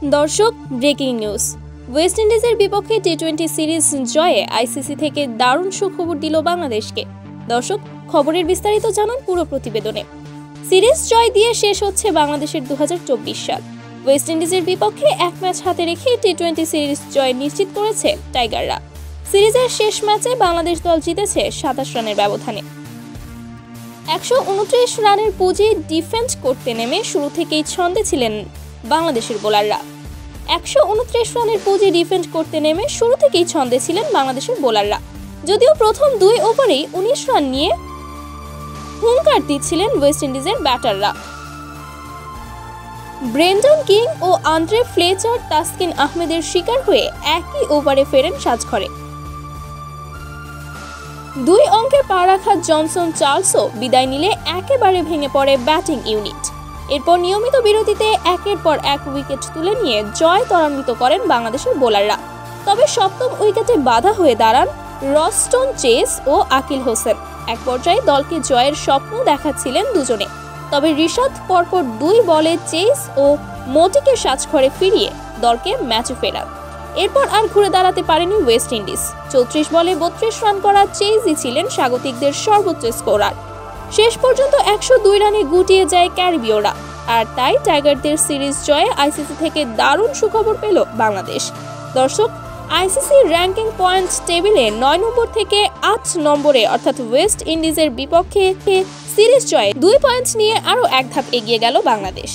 দর্শক, breaking news. West ইন্ডিজের বিপক্ষে টি-20 সিরিজ জয়ে আইসিসি থেকে দারুণ সুখবর দিল বাংলাদেশকে। দর্শক, খবরের বিস্তারিত জানুন পুরো প্রতিবেদনে। সিরিজ জয় দিয়ে শেষ হচ্ছে বাংলাদেশের 2024 সাল। ওয়েস্ট ইন্ডিজের বিপক্ষে এক ম্যাচ হাতে রেখে টি-20 সিরিজ জয় নিশ্চিত করেছে টাইগাররা। সিরিজের শেষ ম্যাচে বাংলাদেশ দল জিতেছে 27 রানের ব্যবধানে। 129 রানের পুঁজি ডিফেন্ড করতে নেমে শুরু থেকেই ছন্দে ছিলেন বাংলাদেশের বোলাররা। 129 রানের পুঁজি ডিফেন্ড করতে নেমে শুরু থেকেই ছন্দে ছিলেন বাংলাদেশের বোলাররা। যদিও প্রথম 2 ওভারেই 19 রান নিয়ে হুঙ্কার দিচ্ছিলেন ওয়েস্ট ইন্ডিজের ব্যাটাররা। ব্রেন্ডন কিং ও আন্দ্রে ফ্লেচার তাসকিন আহমেদের শিকার হয়ে একই ওভারে ফেরেন সাজঘরে। 2 অঙ্কে পা রাখা জনসন চার্লসও বিদায় নিলে একেবারে ভেঙে পড়ে ব্যাটিং ইউনিট। এরপর নিয়মিত বিরতিতে একের পর এক উইকেট তুলে নিয়ে জয় ত্বরান্বিত করেন বাংলাদেশের বোলাররা। তবে সপ্তম উইকেটে বাধা হয়ে দাঁড়ান রস্টন চেস ও আকিল হোসেন। এক পর্যায়ে দলকে জয়ের স্বপ্ন দেখাচ্ছিলেন দুজনে। তবে রিশাদ পরপর 2 বলে চেস ও মোটিকে সাজঘরে ফিরিয়ে দলকে ম্যাচে ফেরান। এরপর আর ঘুরে দাঁড়াতে পারেনি ওয়েস্ট ইন্ডিজ। 34 বলে 32 রান করা চেসই ছিলেন স্বাগতিকদের সর্বোচ্চ স্কোরার। শেষ পর্যন্ত 102 রানে গুটিয়ে যায় ক্যারিবীয়রা। আর তাই টাইগারদের সিরিজ জয়ে আইসিসি থেকে দারুণ সুখবর পেল বাংলাদেশ। দর্শক, আইসিসি র্যাঙ্কিং পয়েন্ট টেবিলে 9 নম্বর থেকে 8 নম্বরে অর্থাৎ ওয়েস্ট ইন্ডিজের বিপক্ষে সিরিজ জয়ে 2 পয়েন্ট নিয়ে আরও এক ধাপ এগিয়ে গেল বাংলাদেশ।